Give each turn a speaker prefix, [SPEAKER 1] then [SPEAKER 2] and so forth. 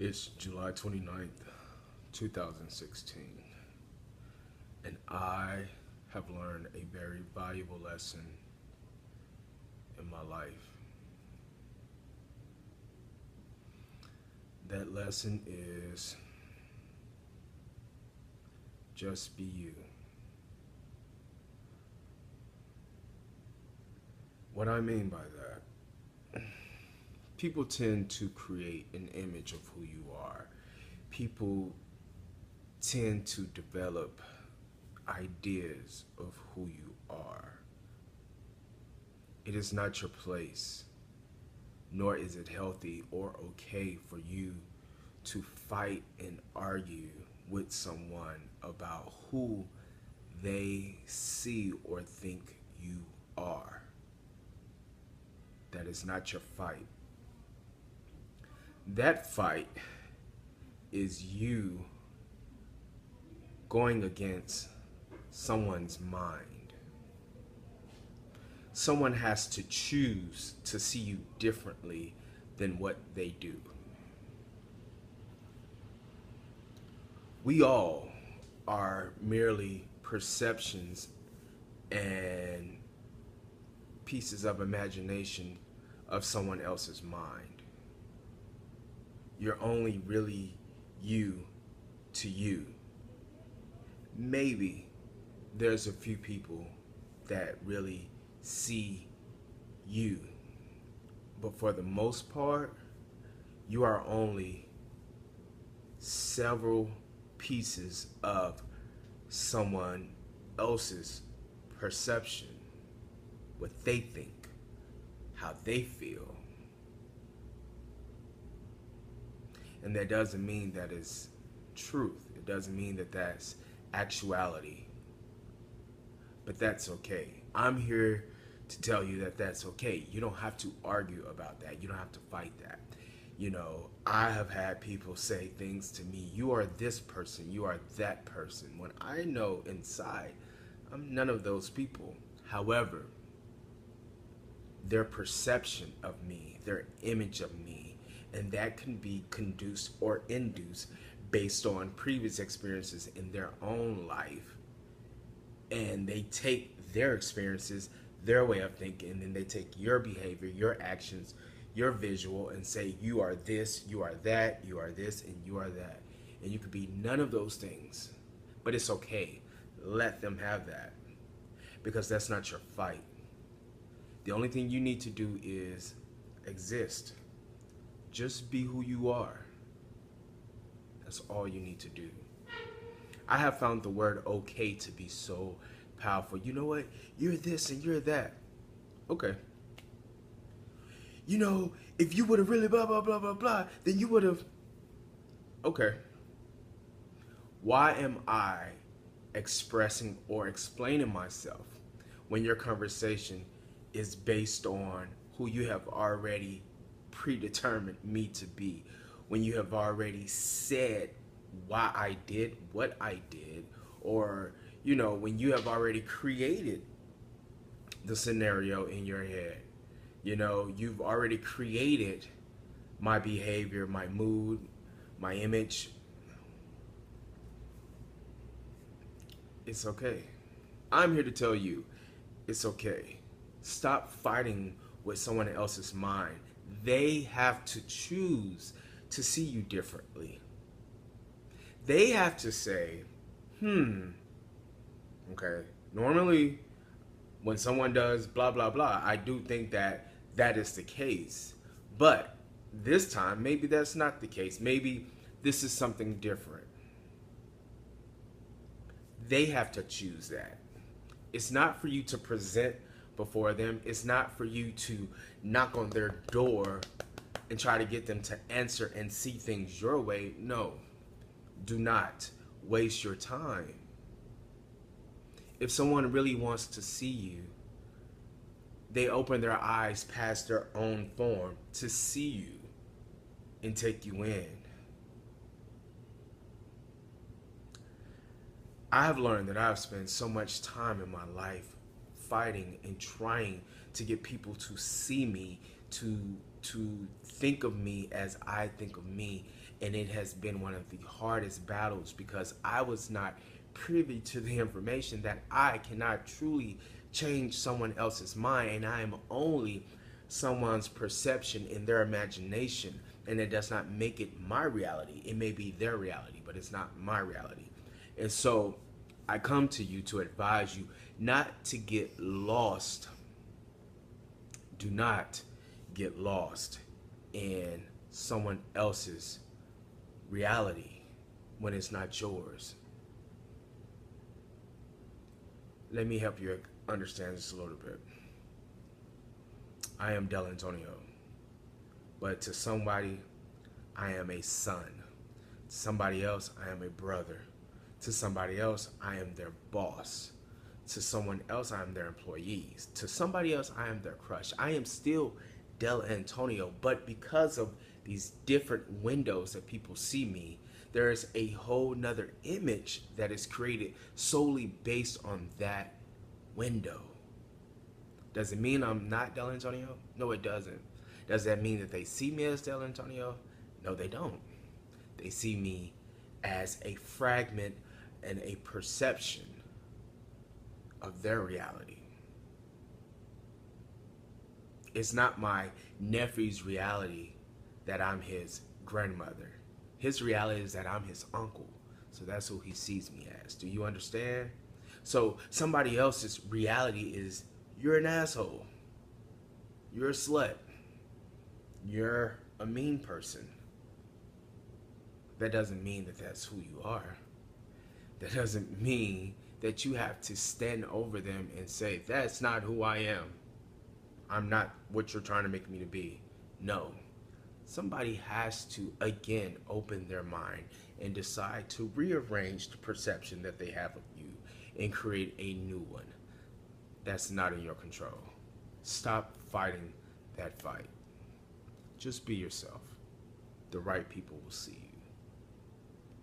[SPEAKER 1] It's July 29th, 2016, and I have learned a very valuable lesson in my life. That lesson is just be you. What I mean by that, people tend to create an image of who you are. People tend to develop ideas of who you are. It is not your place, nor is it healthy or okay for you to fight and argue with someone about who they see or think you are. That is not your fight. That fight is you going against someone's mind. Someone has to choose to see you differently than what they do. We all are merely perceptions and pieces of imagination of someone else's mind. You're only really you to you. Maybe there's a few people that really see you, but for the most part, you are only several pieces of someone else's perception, what they think, how they feel. And that doesn't mean that is truth. It doesn't mean that that's actuality. But that's okay. I'm here to tell you that that's okay. You don't have to argue about that. You don't have to fight that. I have had people say things to me, you are this person, you are that person, when I know inside I'm none of those people. However, their perception of me, their image of me, and that can be conduced or induced based on previous experiences in their own life. And they take their experiences, their way of thinking, and then they take your behavior, your actions, your visual, and say, you are this, you are that, you are this, and you are that. And you could be none of those things. But it's okay. Let them have that. Because that's not your fight. The only thing you need to do is exist. Just be who you are. That's all you need to do. I have found the word okay to be so powerful. You know what? You're this and you're that. Okay. If you would have really blah, blah, blah, blah, blah, then you would have. Okay. Why am I expressing or explaining myself when your conversation is based on who you have already predetermined me to be? When you have already said why I did what I did, or when you have already created the scenario in your head. You've already created my behavior, my mood, my image. It's okay. I'm here to tell you it's okay. Stop fighting with someone else's mind. They have to choose to see you differently. They have to say, okay, normally when someone does blah, blah, blah, I do think that is the case. But this time, maybe that's not the case. Maybe this is something different. They have to choose that. It's not for you to present before them. It's not for you to knock on their door and try to get them to answer and see things your way. No, do not waste your time. If someone really wants to see you, they open their eyes past their own form to see you and take you in. I have learned that I've spent so much time in my life fighting and trying to get people to see me to think of me as I think of me, and it has been one of the hardest battles because I was not privy to the information that I cannot truly change someone else's mind, and I am only someone's perception in their imagination, and it does not make it my reality. It may be their reality, but it's not my reality. And so I come to you to advise you not to get lost. Do not get lost in someone else's reality when it's not yours. Let me help you understand this a little bit. I am Del Antonio, but to somebody, I am a son. To somebody else, I am a brother. To somebody else, I am their boss. To someone else, I am their employees. To somebody else, I am their crush. I am still Del Antonio, but because of these different windows that people see me, there is a whole nother image that is created solely based on that window. Does it mean I'm not Del Antonio? No, it doesn't. Does that mean that they see me as Del Antonio? No, they don't. They see me as a fragment and a perception of their reality. It's not my nephew's reality that I'm his grandmother. His reality is that I'm his uncle. So that's who he sees me as. Do you understand? So somebody else's reality is you're an asshole. You're a slut. You're a mean person. That doesn't mean that that's who you are. That doesn't mean that you have to stand over them and say, that's not who I am. I'm not what you're trying to make me to be. No. Somebody has to, again, open their mind and decide to rearrange the perception that they have of you and create a new one. That's not in your control. Stop fighting that fight. Just be yourself. The right people will see you.